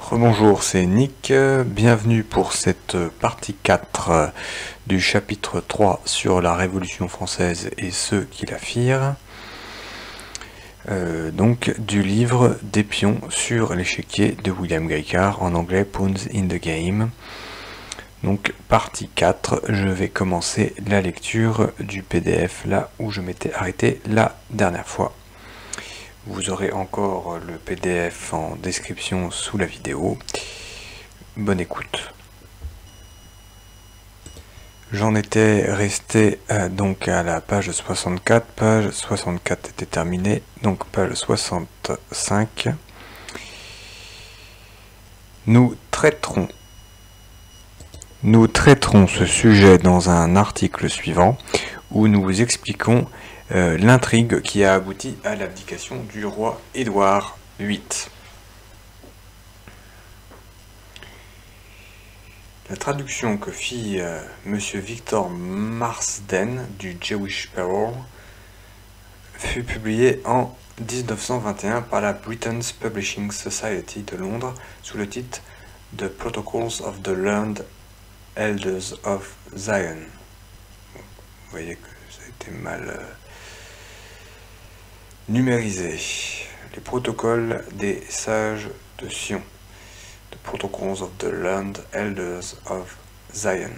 Rebonjour, c'est Nick, bienvenue pour cette partie 4 du chapitre 3 sur la Révolution française et ceux qui la firent, donc du livre des pions sur l'échiquier de William Gaillard, en anglais Pawns in the Game. Donc partie 4, je vais commencer la lecture du PDF là où je m'étais arrêté la dernière fois. Vous aurez encore le PDF en description sous la vidéo. Bonne écoute. J'en étais resté donc à la page 64. Page 64 était terminée. Donc page 65. Nous traiterons ce sujet dans un article suivant où nous vous expliquons l'intrigue qui a abouti à l'abdication du roi Édouard VIII. La traduction que fit M. Victor Marsden du Jewish Peril fut publiée en 1921 par la Britain's Publishing Society de Londres sous le titre The Protocols of the Learned Elders of Zion. Vous voyez que ça a été mal numérisé. Les protocoles des sages de Sion. The Protocols of the Learned Elders of Zion.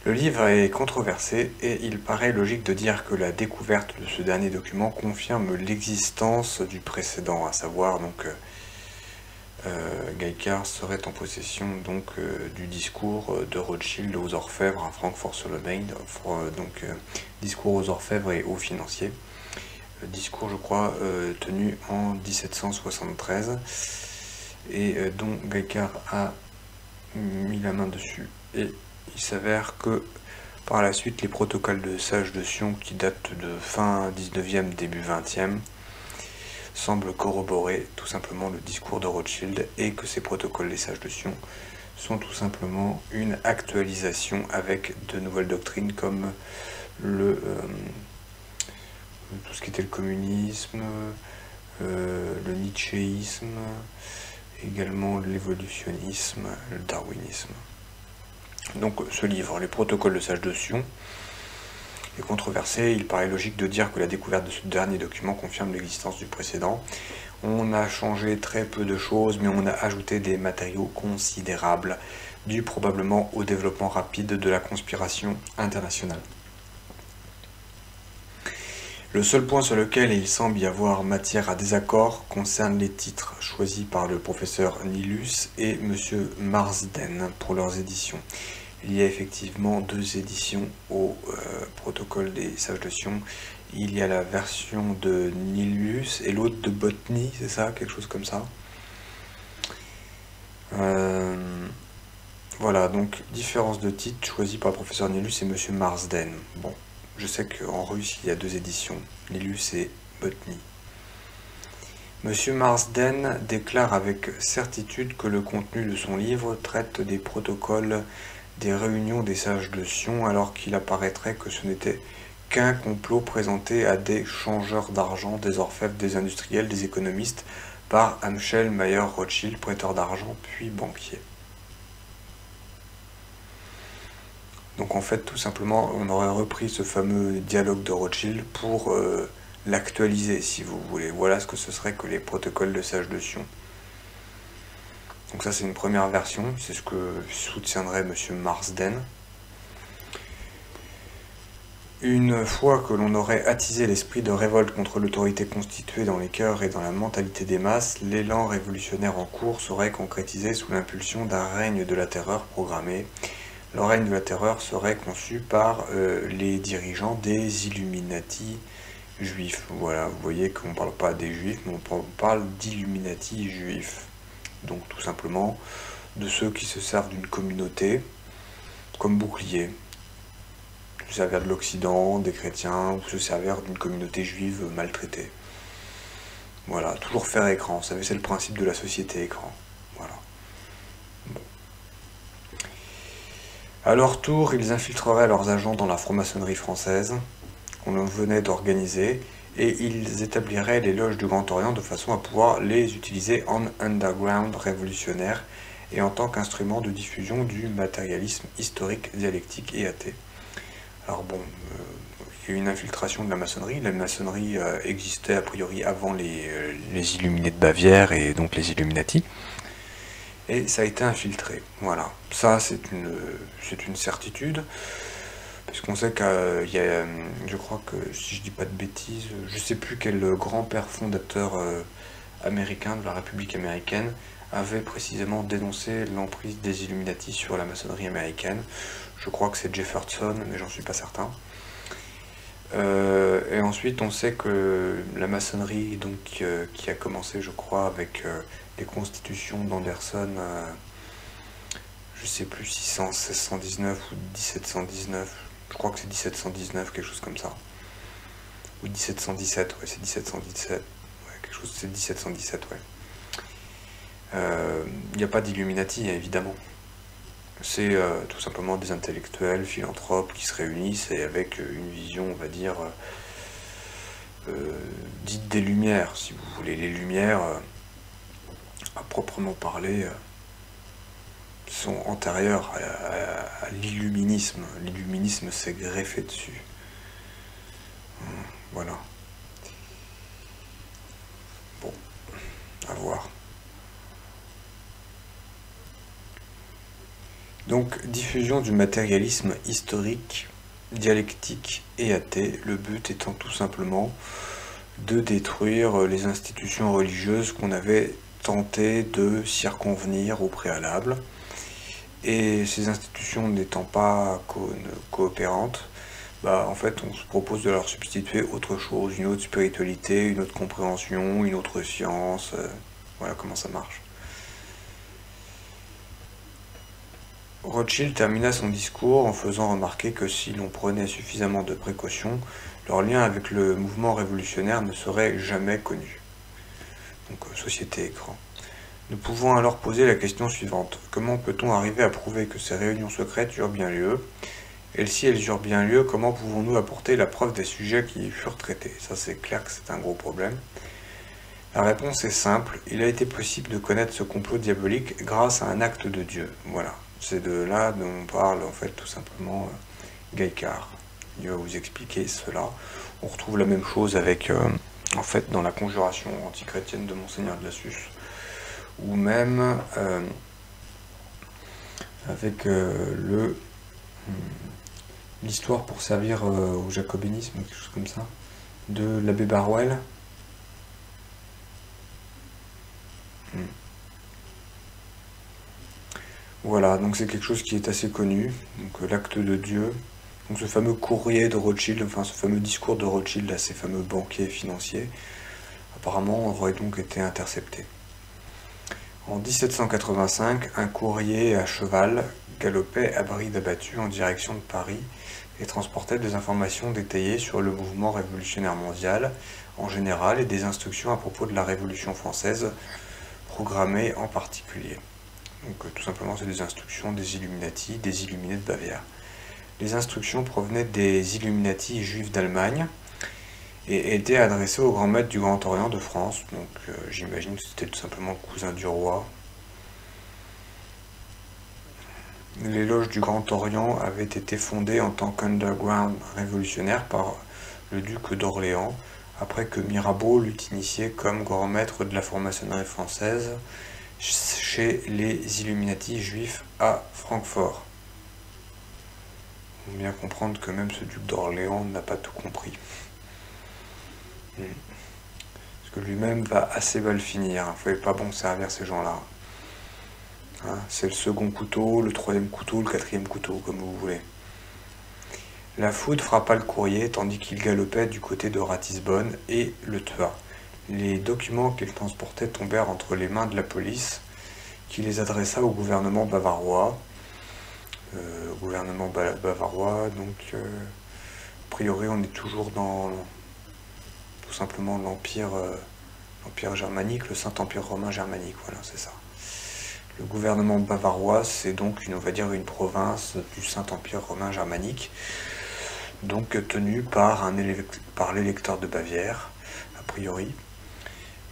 Le livre est controversé et il paraît logique de dire que la découverte de ce dernier document confirme l'existence du précédent, à savoir donc Gaillard serait en possession donc du discours de Rothschild aux orfèvres à Francfort-sur-le-Main, donc discours aux orfèvres et aux financiers. Discours, je crois, tenu en 1773 et dont Gaillard a mis la main dessus. Et il s'avère que par la suite, les protocoles de sages de Sion, qui datent de fin 19e, début 20e, semblent corroborer tout simplement le discours de Rothschild et que ces protocoles des sages de Sion sont tout simplement une actualisation avec de nouvelles doctrines comme tout ce qui était le communisme, le nietzschéisme, également l'évolutionnisme, le darwinisme. Donc ce livre, les protocoles de sages de Sion, est controversé. Il paraît logique de dire que la découverte de ce dernier document confirme l'existence du précédent. On a changé très peu de choses, mais on a ajouté des matériaux considérables, dus probablement au développement rapide de la conspiration internationale. Le seul point sur lequel il semble y avoir matière à désaccord concerne les titres choisis par le professeur Nilus et M. Marsden pour leurs éditions. Il y a effectivement deux éditions au protocole des sages de Sion. Il y a la version de Nilus et l'autre de Botny, c'est ça, quelque chose comme ça. Voilà, donc différence de titre choisie par le professeur Nilus et M. Marsden. Bon. Je sais qu'en russe, il y a deux éditions, Nilus et Botny. M. Marsden déclare avec certitude que le contenu de son livre traite des protocoles des réunions des sages de Sion, alors qu'il apparaîtrait que ce n'était qu'un complot présenté à des changeurs d'argent, des orfèvres, des industriels, des économistes, par Amschel Mayer Rothschild, prêteur d'argent, puis banquier. Donc en fait, tout simplement, on aurait repris ce fameux dialogue de Rothschild pour l'actualiser, si vous voulez. Voilà ce que ce serait que les protocoles de sages de Sion. Donc ça, c'est une première version, c'est ce que soutiendrait M. Marsden. Une fois que l'on aurait attisé l'esprit de révolte contre l'autorité constituée dans les cœurs et dans la mentalité des masses, l'élan révolutionnaire en cours serait concrétisé sous l'impulsion d'un règne de la terreur programmé. Le règne de la terreur serait conçu par les dirigeants des Illuminati juifs. Voilà, vous voyez qu'on ne parle pas des juifs, mais on parle d'Illuminati juifs. Donc tout simplement de ceux qui se servent d'une communauté comme bouclier. Se servir de l'Occident, des chrétiens, ou se servir d'une communauté juive maltraitée. Voilà, toujours faire écran. Vous savez, c'est le principe de la société écran. Voilà. Bon. À leur tour, ils infiltreraient leurs agents dans la franc-maçonnerie française qu'on venait d'organiser et ils établiraient les loges du Grand Orient de façon à pouvoir les utiliser en underground révolutionnaire et en tant qu'instrument de diffusion du matérialisme historique, dialectique et athée. Alors bon, il y a eu une infiltration de la maçonnerie. La maçonnerie existait a priori avant les Illuminés de Bavière et donc les Illuminati. Et ça a été infiltré. Voilà. Ça, c'est une certitude. Puisqu'on sait qu'il y a, je crois que, si je dis pas de bêtises, je sais plus quel grand-père fondateur américain de la République américaine avait précisément dénoncé l'emprise des Illuminati sur la maçonnerie américaine. Je crois que c'est Jefferson, mais j'en suis pas certain. Et ensuite, on sait que la maçonnerie, donc, qui a commencé, je crois, avec les constitutions d'Anderson, je sais plus si c'est en 1619 ou 1719, je crois que c'est 1719, quelque chose comme ça. Ou 1717, ouais, c'est 1717, ouais, quelque chose, c'est 1717, ouais. Il n'y a pas d'Illuminati, évidemment. C'est tout simplement des intellectuels, philanthropes qui se réunissent et avec une vision, on va dire, dite des Lumières, si vous voulez. Les Lumières, à proprement parler, sont antérieures à l'illuminisme. L'illuminisme s'est greffé dessus. Voilà. Bon, à voir. Donc, diffusion du matérialisme historique, dialectique et athée, le but étant tout simplement de détruire les institutions religieuses qu'on avait tenté de circonvenir au préalable. Et ces institutions n'étant pas coopérantes, en fait, on se propose de leur substituer autre chose, une autre spiritualité, une autre compréhension, une autre science. Voilà comment ça marche. Rothschild termina son discours en faisant remarquer que si l'on prenait suffisamment de précautions, leur lien avec le mouvement révolutionnaire ne serait jamais connu. Donc, société écran. Nous pouvons alors poser la question suivante. Comment peut-on arriver à prouver que ces réunions secrètes eurent bien lieu? Et si elles eurent bien lieu, comment pouvons-nous apporter la preuve des sujets qui y furent traités? Ça, c'est clair que c'est un gros problème. La réponse est simple. Il a été possible de connaître ce complot diabolique grâce à un acte de Dieu. Voilà. C'est de là dont on parle, en fait, tout simplement, Gaïcard. Il va vous expliquer cela. On retrouve la même chose avec, en fait, dans la conjuration antichrétienne de Monseigneur de Lassus, ou même avec l'histoire pour servir au jacobinisme, quelque chose comme ça, de l'abbé Barwell. Voilà, donc c'est quelque chose qui est assez connu, donc l'acte de Dieu, donc ce fameux courrier de Rothschild, enfin ce fameux discours de Rothschild à ces fameux banquiers financiers, apparemment aurait donc été intercepté. En 1785, un courrier à cheval galopait à bride abattue en direction de Paris et transportait des informations détaillées sur le mouvement révolutionnaire mondial en général et des instructions à propos de la Révolution française programmée en particulier. Donc tout simplement c'est des instructions des Illuminati, des Illuminés de Bavière. Les instructions provenaient des Illuminati juifs d'Allemagne et étaient adressées au grand maître du Grand Orient de France. Donc j'imagine que c'était tout simplement le cousin du roi. Les loges du Grand Orient avaient été fondées en tant qu'underground révolutionnaire par le duc d'Orléans, après que Mirabeau l'eut initié comme grand maître de la franc-maçonnerie française chez les Illuminati juifs à Francfort. Il faut bien comprendre que même ce duc d'Orléans n'a pas tout compris. Parce que lui-même va assez mal finir. Il ne fallait pas bon servir ces gens-là. Hein, c'est le second couteau, le troisième couteau, le quatrième couteau, comme vous voulez. La foudre frappa le courrier tandis qu'il galopait du côté de Ratisbonne et le tua. Les documents qu'il transportait tombèrent entre les mains de la police, qui les adressa au gouvernement bavarois. Donc a priori on est toujours dans tout simplement l'empire germanique, le Saint-Empire romain germanique, voilà, c'est ça. Le gouvernement bavarois, c'est donc on va dire une province du Saint-Empire romain germanique. donc tenu par l'électeur de Bavière, a priori.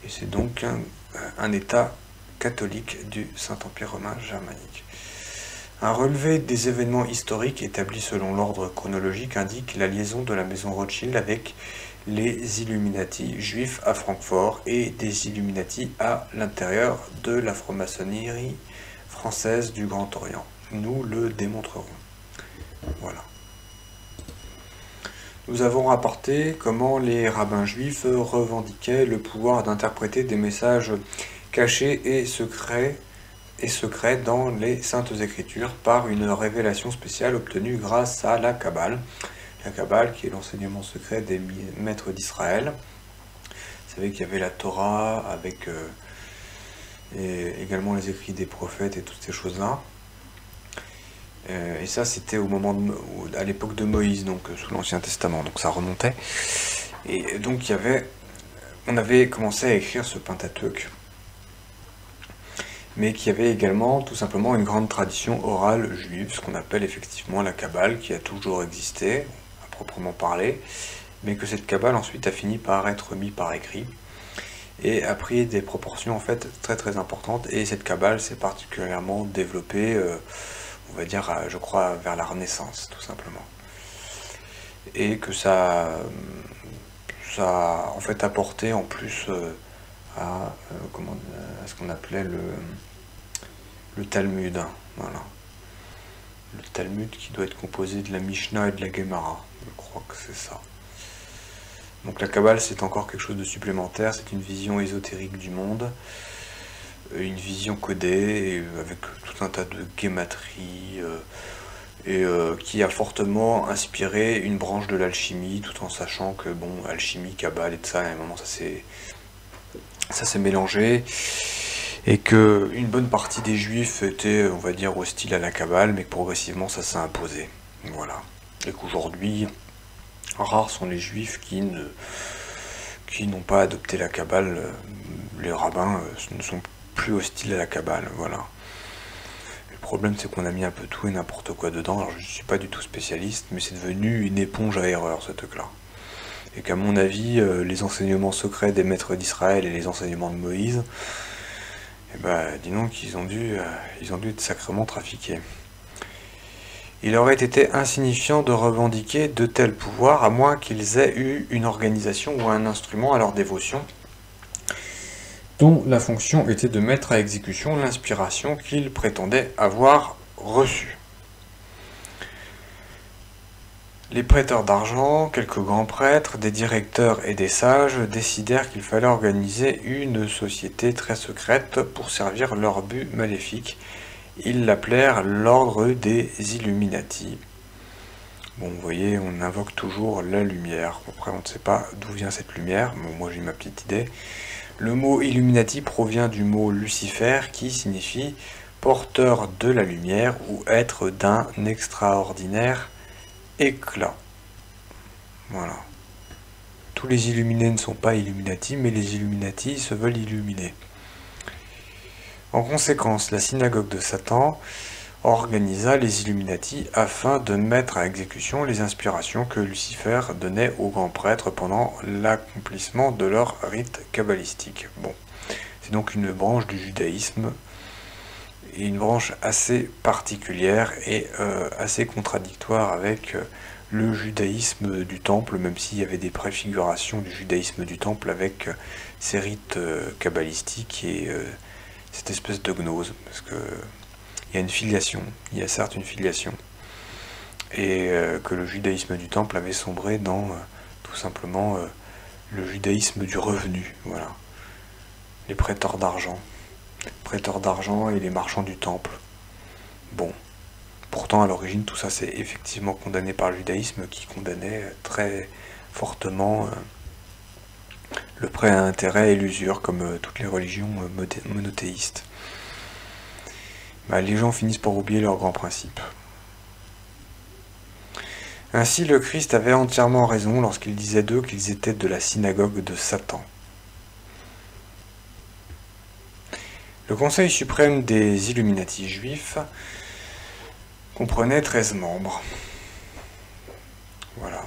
Et c'est donc un État catholique du Saint-Empire romain germanique. Un relevé des événements historiques établi selon l'ordre chronologique indique la liaison de la maison Rothschild avec les Illuminati juifs à Francfort et des Illuminati à l'intérieur de la franc-maçonnerie française du Grand Orient. Nous le démontrerons. Voilà. Nous avons rapporté comment les rabbins juifs revendiquaient le pouvoir d'interpréter des messages cachés et secrets dans les Saintes Écritures par une révélation spéciale obtenue grâce à la Kabbale. La Kabbale qui est l'enseignement secret des maîtres d'Israël. Vous savez qu'il y avait la Torah avec et également les écrits des prophètes et toutes ces choses-là. Et ça c'était à l'époque de Moïse, donc sous l'Ancien Testament, donc ça remontait. Et donc on avait commencé à écrire ce Pentateuque, mais qui avait également tout simplement une grande tradition orale juive, ce qu'on appelle effectivement la Kabbale, qui a toujours existé, à proprement parler, mais que cette Kabbale ensuite a fini par être mise par écrit, et a pris des proportions en fait très très importantes, et cette Kabbale s'est particulièrement développée, on va dire, je crois, vers la Renaissance, tout simplement. Et que ça a en fait apporté en plus à ce qu'on appelait le Talmud. Voilà. Le Talmud qui doit être composé de la Mishnah et de la Gemara. Je crois que c'est ça. Donc la Kabbale, c'est encore quelque chose de supplémentaire. C'est une vision ésotérique du monde. Une vision codée, avec tout un tas de guématries, qui a fortement inspiré une branche de l'alchimie, tout en sachant que, bon, alchimie, Kabbale et tout ça, à un moment, ça s'est mélangé, et que une bonne partie des juifs étaient, on va dire, hostiles à la Kabbale, mais que progressivement ça s'est imposé. Voilà. Et qu'aujourd'hui, rares sont les juifs qui n'ont pas adopté la Kabbale. Les rabbins ne sont plus hostiles à la Kabbale, voilà. Le problème, c'est qu'on a mis un peu tout et n'importe quoi dedans. Alors je ne suis pas du tout spécialiste, mais c'est devenu une éponge à erreur, ce truc-là. Et qu'à mon avis, les enseignements secrets des maîtres d'Israël et les enseignements de Moïse, eh ben, dis donc, ils ont dû être sacrément trafiqués. Il aurait été insignifiant de revendiquer de tels pouvoirs, à moins qu'ils aient eu une organisation ou un instrument à leur dévotion, dont la fonction était de mettre à exécution l'inspiration qu'ils prétendaient avoir reçue. Les prêteurs d'argent, quelques grands prêtres, des directeurs et des sages décidèrent qu'il fallait organiser une société très secrète pour servir leur but maléfique. Ils l'appelèrent l'ordre des Illuminati. Bon, vous voyez, on invoque toujours la lumière. Après, on ne sait pas d'où vient cette lumière. Bon, moi, j'ai ma petite idée. Le mot Illuminati provient du mot Lucifer, qui signifie porteur de la lumière ou être d'un extraordinaire éclat. Voilà. Tous les illuminés ne sont pas Illuminati, mais les Illuminati se veulent illuminer. En conséquence, la synagogue de Satan organisa les Illuminati afin de mettre à exécution les inspirations que Lucifer donnait aux grands prêtres pendant l'accomplissement de leur rite kabbalistique. Bon, c'est donc une branche du judaïsme, et une branche assez particulière et assez contradictoire avec le judaïsme du temple, même s'il y avait des préfigurations du judaïsme du temple avec ces rites kabbalistiques et cette espèce de gnose, parce que il y a une filiation, il y a certes une filiation, et que le judaïsme du temple avait sombré dans tout simplement le judaïsme du revenu, voilà. Les prêteurs d'argent et les marchands du temple. Bon, pourtant à l'origine tout ça c'est effectivement condamné par le judaïsme, qui condamnait très fortement le prêt à intérêt et l'usure, comme toutes les religions monothéistes. Les gens finissent par oublier leurs grands principes. Ainsi, le Christ avait entièrement raison lorsqu'il disait d'eux qu'ils étaient de la synagogue de Satan. Le Conseil suprême des Illuminati juifs comprenait 13 membres. Voilà.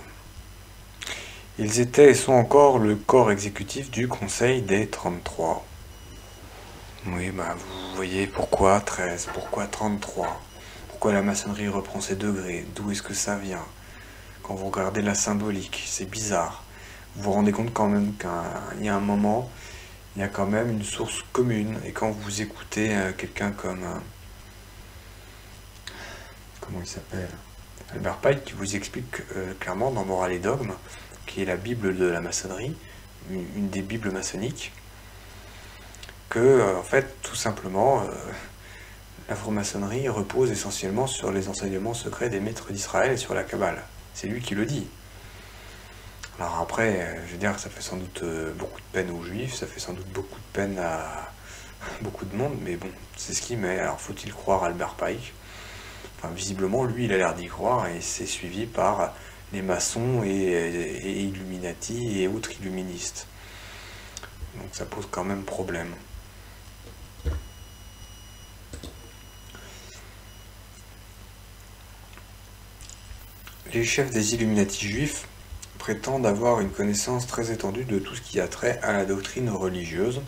Ils étaient et sont encore le corps exécutif du Conseil des 33. Oui, bah vous voyez pourquoi 13, pourquoi 33, pourquoi la maçonnerie reprend ses degrés, d'où est-ce que ça vient. Quand vous regardez la symbolique, c'est bizarre. Vous vous rendez compte quand même qu'il y a un moment, il y a quand même une source commune. Et quand vous écoutez quelqu'un comme... comment il s'appelle, Albert Pike, qui vous explique clairement dans Morale et Dogme, qui est la Bible de la maçonnerie, une des Bibles maçonniques, que, en fait, tout simplement, la franc-maçonnerie repose essentiellement sur les enseignements secrets des maîtres d'Israël et sur la Kabbale. C'est lui qui le dit. Alors après, je veux dire, ça fait sans doute beaucoup de peine aux Juifs, ça fait sans doute beaucoup de peine à beaucoup de monde, mais bon, c'est ce qu'il met. Alors faut-il croire Albert Pike? Enfin, visiblement, lui, il a l'air d'y croire, et c'est suivi par les maçons et Illuminati et autres illuministes. Donc ça pose quand même problème. Les chefs des Illuminati juifs prétendent avoir une connaissance très étendue de tout ce qui a trait à la doctrine religieuse,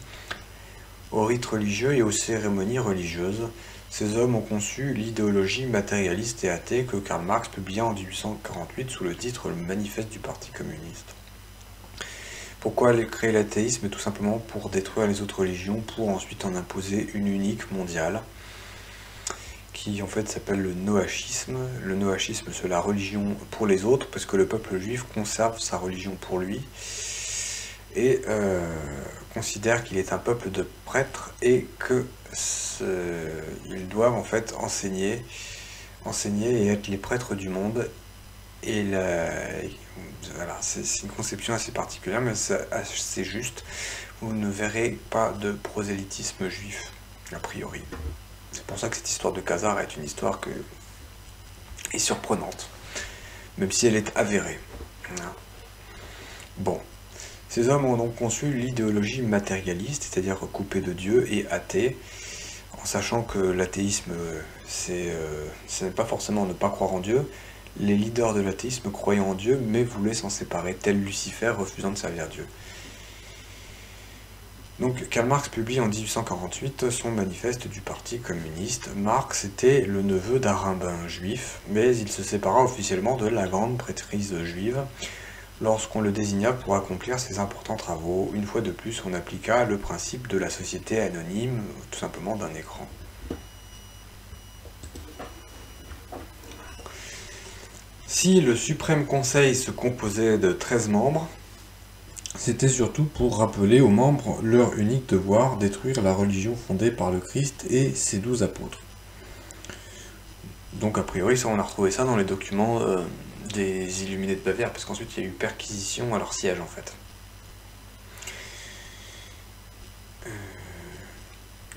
aux rites religieux et aux cérémonies religieuses. Ces hommes ont conçu l'idéologie matérialiste et athée que Karl Marx publia en 1848 sous le titre « Le manifeste du Parti communiste ». Pourquoi créer l'athéisme? Tout simplement pour détruire les autres religions, pour ensuite en imposer une unique mondiale, qui en fait s'appelle le noachisme. Le noachisme, c'est la religion pour les autres, parce que le peuple juif conserve sa religion pour lui, et considère qu'il est un peuple de prêtres, et que ils doivent en fait enseigner et être les prêtres du monde. Et voilà, c'est une conception assez particulière, mais c'est juste. Vous ne verrez pas de prosélytisme juif, a priori. C'est pour ça que cette histoire de Khazar est une histoire est surprenante, même si elle est avérée. Bon. Ces hommes ont donc conçu l'idéologie matérialiste, c'est-à-dire coupée de Dieu et athée, en sachant que l'athéisme, ce n'est pas forcément ne pas croire en Dieu. Les leaders de l'athéisme croyaient en Dieu, mais voulaient s'en séparer, tel Lucifer refusant de servir Dieu. Donc Karl Marx publie en 1848 son manifeste du Parti communiste. Marx était le neveu d'un rabbin juif, mais il se sépara officiellement de la grande prêtrise juive lorsqu'on le désigna pour accomplir ses importants travaux. Une fois de plus, on appliqua le principe de la société anonyme, tout simplement d'un écran. Si le Suprême Conseil se composait de 13 membres, c'était surtout pour rappeler aux membres leur unique devoir, détruire la religion fondée par le Christ et ses 12 apôtres. Donc a priori, ça, on a retrouvé ça dans les documents des Illuminés de Bavière, parce qu'ensuite il y a eu perquisition à leur siège en fait.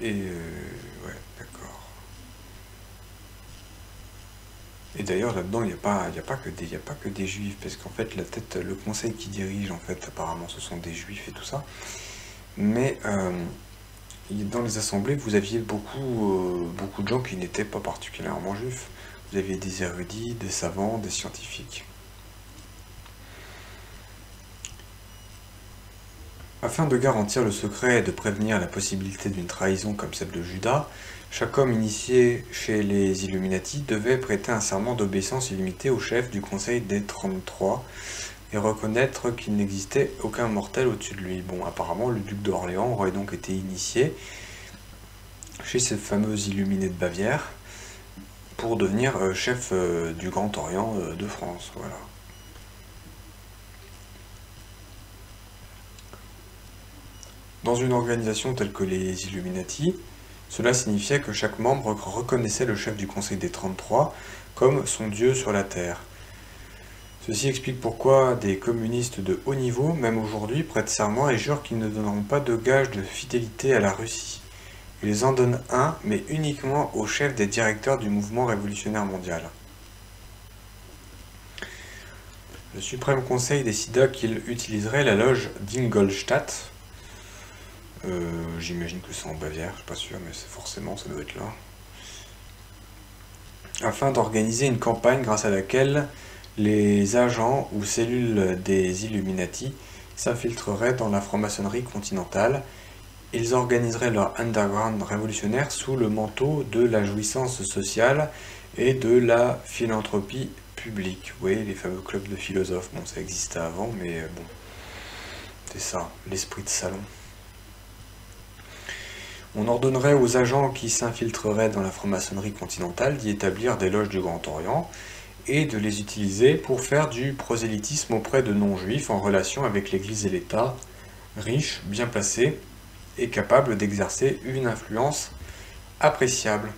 Ouais, d'accord. Et d'ailleurs là-dedans il n'y a pas que des juifs, parce qu'en fait le conseil qui dirige en fait apparemment ce sont des juifs et tout ça. Mais dans les assemblées vous aviez beaucoup de gens qui n'étaient pas particulièrement juifs. Vous aviez des érudits, des savants, des scientifiques. Afin de garantir le secret et de prévenir la possibilité d'une trahison comme celle de Judas, chaque homme initié chez les Illuminati devait prêter un serment d'obéissance illimitée au chef du Conseil des 33 et reconnaître qu'il n'existait aucun mortel au-dessus de lui. Bon, apparemment, le duc d'Orléans aurait donc été initié chez ces fameux Illuminés de Bavière pour devenir chef du Grand Orient de France, voilà. Dans une organisation telle que les Illuminati, cela signifiait que chaque membre reconnaissait le chef du Conseil des 33 comme son dieu sur la Terre. Ceci explique pourquoi des communistes de haut niveau, même aujourd'hui, prêtent serment et jurent qu'ils ne donneront pas de gage de fidélité à la Russie. Ils en donnent un, mais uniquement au chef des directeurs du mouvement révolutionnaire mondial. Le Suprême Conseil décida qu'il utiliserait la loge d'Ingolstadt. J'imagine que c'est en Bavière, je suis pas sûr, mais forcément ça doit être là. Afin d'organiser une campagne grâce à laquelle les agents ou cellules des Illuminati s'infiltreraient dans la franc-maçonnerie continentale. Ils organiseraient leur underground révolutionnaire sous le manteau de la jouissance sociale et de la philanthropie publique. Vous voyez, les fameux clubs de philosophes, bon, ça existait avant, mais bon, c'est ça, l'esprit de salon. On ordonnerait aux agents qui s'infiltreraient dans la franc-maçonnerie continentale d'y établir des loges du Grand Orient et de les utiliser pour faire du prosélytisme auprès de non-juifs en relation avec l'Église et l'État, riches, bien placés et capables d'exercer une influence appréciable.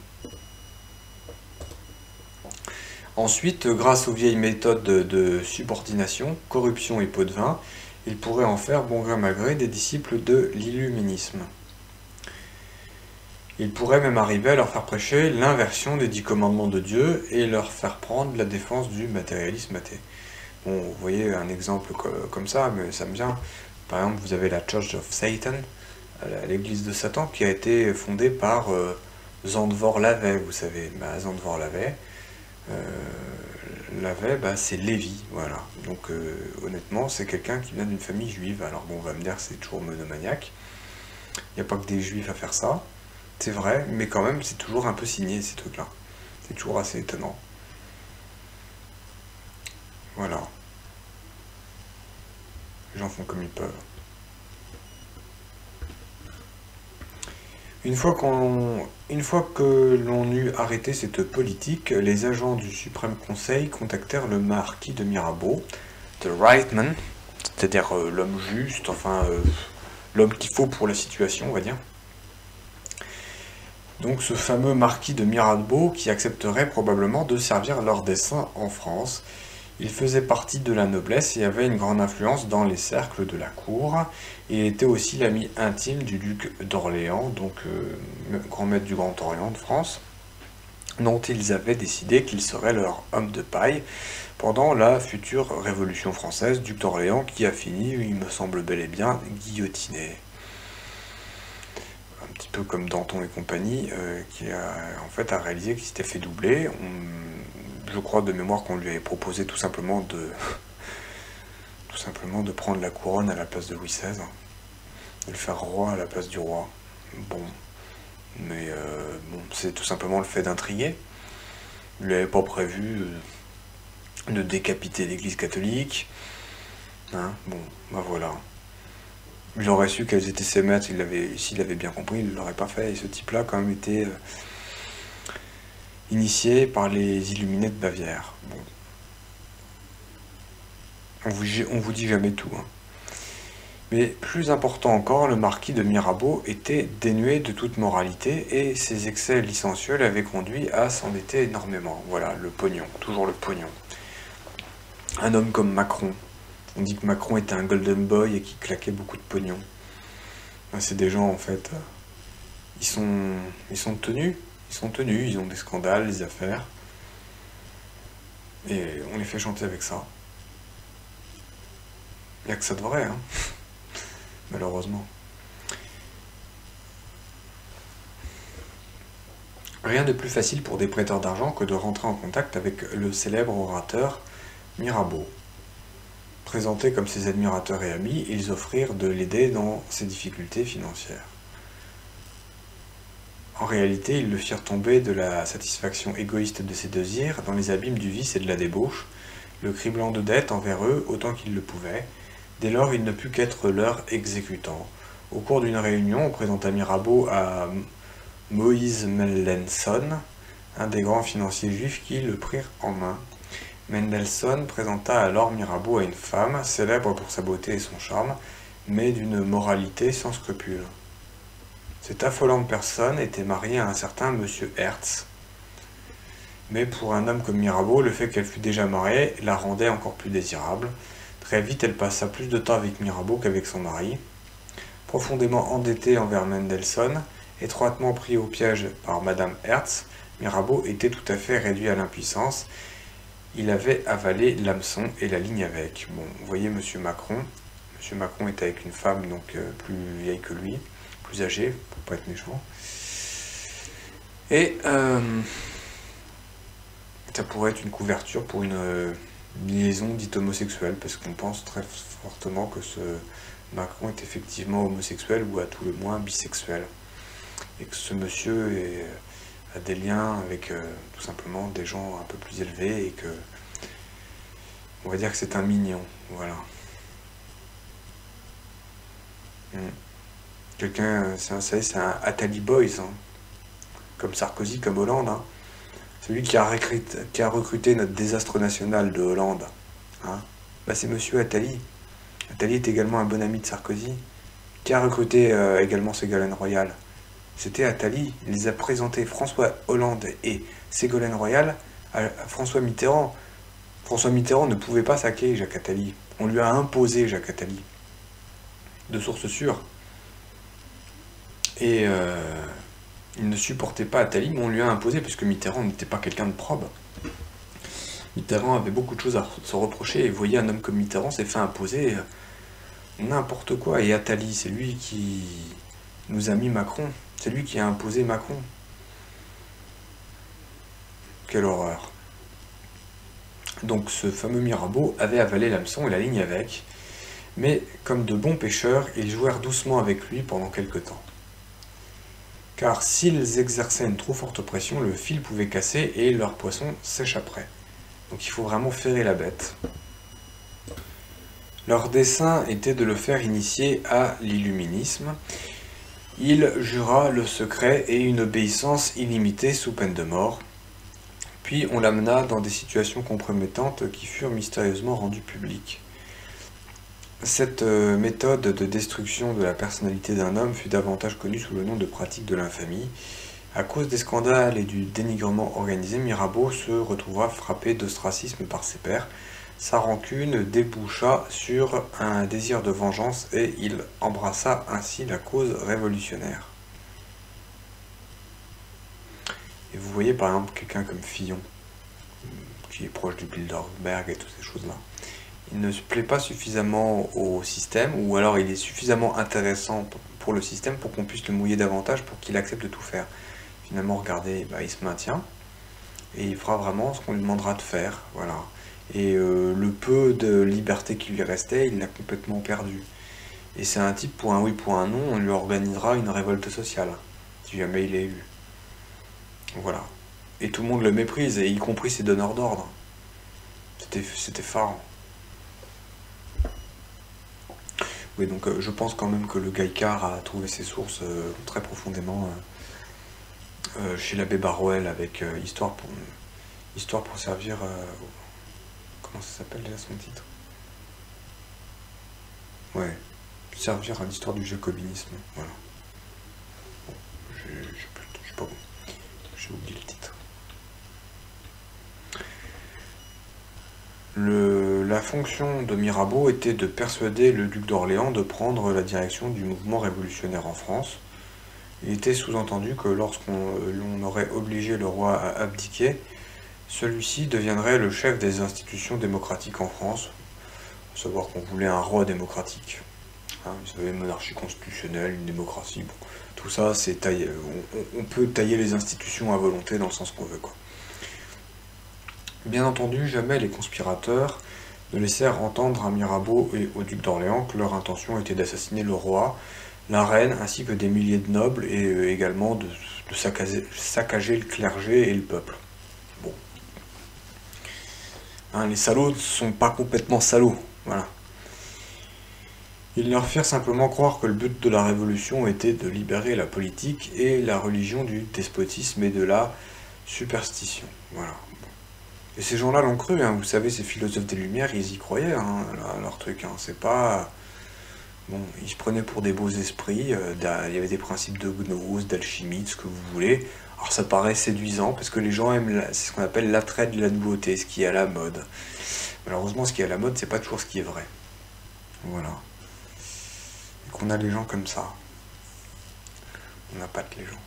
Ensuite, grâce aux vieilles méthodes de subordination, corruption et pot de vin, il pourrait en faire bon gré mal gré des disciples de l'illuminisme. Il pourrait même arriver à leur faire prêcher l'inversion des 10 commandements de Dieu et leur faire prendre la défense du matérialisme athée. Bon, vous voyez un exemple comme ça, mais ça me vient. Par exemple, vous avez la Church of Satan, l'église de Satan, qui a été fondée par Zandvoort Lavey, vous savez. Zandvoort Lavey, c'est Lévi, voilà. Donc honnêtement, c'est quelqu'un qui vient d'une famille juive. Alors bon, on va me dire que c'est toujours monomaniaque. Il n'y a pas que des juifs à faire ça. C'est vrai, mais quand même, c'est toujours un peu signé, ces trucs-là. C'est toujours assez étonnant. Voilà. Les gens font comme ils peuvent. Une fois que l'on eut arrêté cette politique, les agents du Suprême Conseil contactèrent le marquis de Mirabeau, the right man, c'est-à-dire l'homme juste, enfin l'homme qu'il faut pour la situation, on va dire. Donc ce fameux marquis de Mirabeau qui accepterait probablement de servir leur dessein en France. Il faisait partie de la noblesse et avait une grande influence dans les cercles de la cour. Il était aussi l'ami intime du duc d'Orléans, donc grand maître du Grand Orient de France, dont ils avaient décidé qu'il serait leur homme de paille pendant la future Révolution française, duc d'Orléans qui a fini, il me semble bel et bien, guillotiné. Un petit peu comme Danton et compagnie, qui a réalisé qu'il s'était fait doubler. Je crois de mémoire qu'on lui avait proposé tout simplement de prendre la couronne à la place de Louis XVI, de le faire roi à la place du roi. Bon, mais c'est tout simplement le fait d'intriguer. Il n'avait pas prévu de décapiter l'Église catholique. Hein, bon, voilà. Il aurait su quels étaient ses maîtres, s'il avait bien compris, il ne l'aurait pas fait. Et ce type-là, quand même, était initié par les Illuminés de Bavière. Bon. On vous dit jamais tout. Hein. Mais plus important encore, le marquis de Mirabeau était dénué de toute moralité et ses excès licencieux l'avaient conduit à s'endetter énormément. Voilà, le pognon, toujours le pognon. Un homme comme Macron. On dit que Macron était un golden boy et qu'il claquait beaucoup de pognon. C'est des gens, en fait, ils sont tenus, ils ont des scandales, des affaires. Et on les fait chanter avec ça. Il n'y a que ça de vrai, hein, malheureusement. Rien de plus facile pour des prêteurs d'argent que de rentrer en contact avec le célèbre orateur Mirabeau. Présentés comme ses admirateurs et amis, ils offrirent de l'aider dans ses difficultés financières. En réalité, ils le firent tomber de la satisfaction égoïste de ses désirs dans les abîmes du vice et de la débauche, le criblant de dettes envers eux autant qu'il le pouvait. Dès lors, il ne put qu'être leur exécutant. Au cours d'une réunion, on présenta Mirabeau à Moïse Mendelssohn, un des grands financiers juifs qui le prirent en main. Mendelssohn présenta alors Mirabeau à une femme, célèbre pour sa beauté et son charme, mais d'une moralité sans scrupules. Cette affolante personne était mariée à un certain monsieur Hertz. Mais pour un homme comme Mirabeau, le fait qu'elle fût déjà mariée la rendait encore plus désirable. Très vite, elle passa plus de temps avec Mirabeau qu'avec son mari. Profondément endetté envers Mendelssohn, étroitement pris au piège par madame Hertz, Mirabeau était tout à fait réduit à l'impuissance. Il avait avalé l'hameçon et la ligne avec. Bon, vous voyez monsieur Macron. Monsieur Macron était avec une femme donc plus vieille que lui, plus âgée, pour pas être méchant. Et ça pourrait être une couverture pour une liaison dite homosexuelle, parce qu'on pense très fortement que ce Macron est effectivement homosexuel, ou à tout le moins bisexuel. Et que ce monsieur a des liens avec tout simplement des gens un peu plus élevés, et que on va dire que c'est un mignon, voilà. Quelqu'un, c'est un Attali Boys, hein. Comme Sarkozy, comme Hollande, hein. Celui qui a recruté notre désastre national de Hollande, hein. Bah, c'est monsieur Attali. Attali est également un bon ami de Sarkozy. Qui a recruté également Ségolène Royal? C'était Attali. Il les a présentés, François Hollande et Ségolène Royal, à François Mitterrand. François Mitterrand ne pouvait pas saquer Jacques Attali. On lui a imposé Jacques Attali. De sources sûres. Et il ne supportait pas Attali, mais on lui a imposé, puisque Mitterrand n'était pas quelqu'un de probe. Mitterrand avait beaucoup de choses à se reprocher, et vous voyez, un homme comme Mitterrand s'est fait imposer n'importe quoi. Et Attali, c'est lui qui nous a mis Macron. C'est lui qui a imposé Macron. Quelle horreur. Donc ce fameux Mirabeau avait avalé l'hameçon et la ligne avec, mais comme de bons pêcheurs, ils jouèrent doucement avec lui pendant quelque temps. Car s'ils exerçaient une trop forte pression, le fil pouvait casser et leur poisson s'échapperait. Donc il faut vraiment ferrer la bête. Leur dessein était de le faire initier à l'illuminisme. Il jura le secret et une obéissance illimitée sous peine de mort. Puis on l'amena dans des situations compromettantes qui furent mystérieusement rendues publiques. Cette méthode de destruction de la personnalité d'un homme fut davantage connue sous le nom de pratique de l'infamie. À cause des scandales et du dénigrement organisé, Mirabeau se retrouva frappé d'ostracisme par ses pairs. Sa rancune déboucha sur un désir de vengeance et il embrassa ainsi la cause révolutionnaire. Et vous voyez par exemple quelqu'un comme Fillon, qui est proche du Bilderberg et toutes ces choses-là. Il ne se plaît pas suffisamment au système, ou alors il est suffisamment intéressant pour le système pour qu'on puisse le mouiller davantage, pour qu'il accepte de tout faire. Finalement, regardez, bah, il se maintient, et il fera vraiment ce qu'on lui demandera de faire, voilà. Et le peu de liberté qui lui restait, il l'a complètement perdu. Et c'est un type, pour un oui, pour un non, on lui organisera une révolte sociale, si jamais il est élu. Voilà. Et tout le monde le méprise, et y compris ses donneurs d'ordre. C'était effarant. Oui, donc je pense quand même que le Gaïcard a trouvé ses sources très profondément chez l'abbé Baruel, avec Histoire pour servir... comment ça s'appelle déjà son titre? Ouais, servir à l'histoire du jacobinisme, voilà. Bon, je sais pas bon. J'ai oublié le titre. La fonction de Mirabeau était de persuader le duc d'Orléans de prendre la direction du mouvement révolutionnaire en France. Il était sous-entendu que lorsqu'on aurait obligé le roi à abdiquer, celui-ci deviendrait le chef des institutions démocratiques en France, à savoir qu'on voulait un roi démocratique. Hein, vous savez, une monarchie constitutionnelle, une démocratie, bon, tout ça, c'est taillé. On peut tailler les institutions à volonté dans le sens qu'on veut, quoi. Bien entendu, jamais les conspirateurs ne laissèrent entendre à Mirabeau et au duc d'Orléans que leur intention était d'assassiner le roi, la reine, ainsi que des milliers de nobles, et également de saccager le clergé et le peuple. Bon. Hein, les salauds ne sont pas complètement salauds, voilà. Ils leur firent simplement croire que le but de la révolution était de libérer la politique et la religion du despotisme et de la superstition, voilà. Et ces gens-là l'ont cru, hein. Vous savez, ces philosophes des Lumières, ils y croyaient, hein, leur truc, hein. C'est pas... Bon, ils se prenaient pour des beaux esprits, il y avait des principes de gnose, d'alchimie, de ce que vous voulez. Alors ça paraît séduisant, parce que les gens aiment, c'est ce qu'on appelle l'attrait de la nouveauté, ce qui est à la mode. Malheureusement, ce qui est à la mode, c'est pas toujours ce qui est vrai. Voilà. Et qu'on a des gens comme ça. On n'a pas de les gens.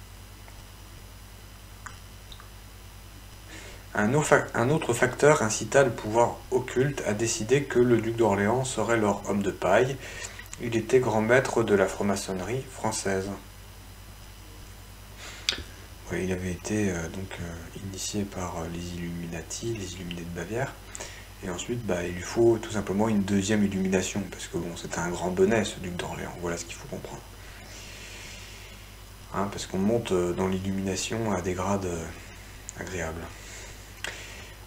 Un autre facteur incita le pouvoir occulte à décider que le duc d'Orléans serait leur homme de paille. Il était grand maître de la franc-maçonnerie française. Il avait été initié par les Illuminati, les Illuminés de Bavière, Et ensuite, il lui faut tout simplement une deuxième illumination, parce que bon, c'était un grand bonnet, ce duc d'Orléans, voilà ce qu'il faut comprendre. Hein, parce qu'on monte dans l'illumination à des grades agréables.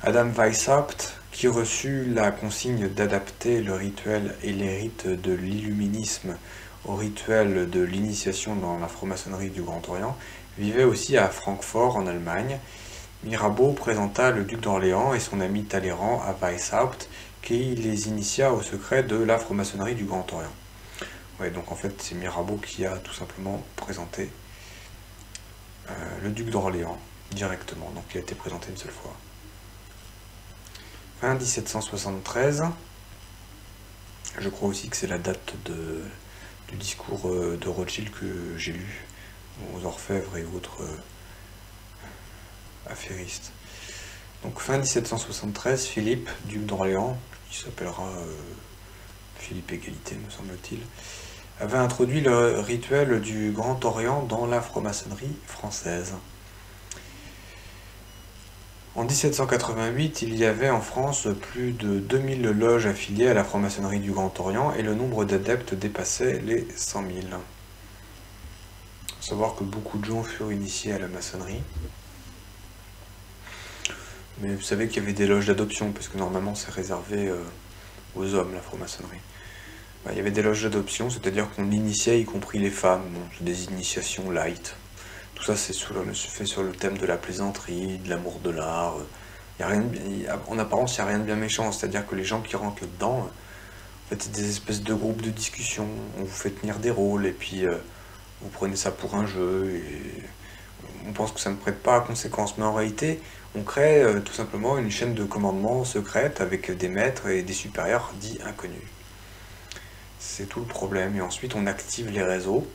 Adam Weishaupt, qui reçut la consigne d'adapter le rituel et les rites de l'illuminisme au rituel de l'initiation dans la franc-maçonnerie du Grand Orient, vivait aussi à Francfort en Allemagne. Mirabeau présenta le duc d'Orléans et son ami Talleyrand à Weishaupt, qui les initia au secret de la franc-maçonnerie du Grand Orient. Ouais, donc en fait c'est Mirabeau qui a tout simplement présenté le duc d'Orléans directement, donc il a été présenté une seule fois. Fin 1773, je crois aussi que c'est la date du discours de Rothschild que j'ai lu aux orfèvres et autres affairistes. Donc fin 1773, Philippe, duc d'Orléans, qui s'appellera Philippe Égalité me semble-t-il, avait introduit le rituel du Grand Orient dans la franc-maçonnerie française. En 1788, il y avait en France plus de 2000 loges affiliées à la franc-maçonnerie du Grand Orient et le nombre d'adeptes dépassait les 100 000. Il faut savoir que beaucoup de gens furent initiés à la maçonnerie. Mais vous savez qu'il y avait des loges d'adoption, parce que normalement c'est réservé aux hommes, la franc-maçonnerie. Il y avait des loges d'adoption, c'est-à-dire qu'on initiait y compris les femmes, donc des initiations light. Tout ça c'est fait sur le thème de la plaisanterie, de l'amour de l'art. En apparence, il n'y a rien de bien méchant, c'est-à-dire que les gens qui rentrent là-dedans, en fait, c'est des espèces de groupes de discussion, on vous fait tenir des rôles, et puis vous prenez ça pour un jeu, et on pense que ça ne prête pas à conséquence, mais en réalité, on crée tout simplement une chaîne de commandement secrète avec des maîtres et des supérieurs dits inconnus. C'est tout le problème, et ensuite on active les réseaux.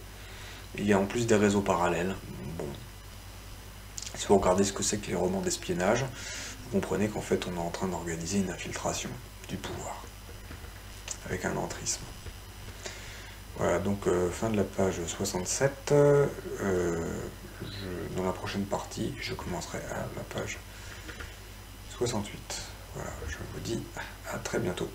Il y a en plus des réseaux parallèles. Bon. Si vous regardez ce que c'est que les romans d'espionnage, vous comprenez qu'en fait on est en train d'organiser une infiltration du pouvoir, avec un entrisme. Voilà, donc fin de la page 67. Dans la prochaine partie, je commencerai à la page 68. Voilà, je vous dis à très bientôt.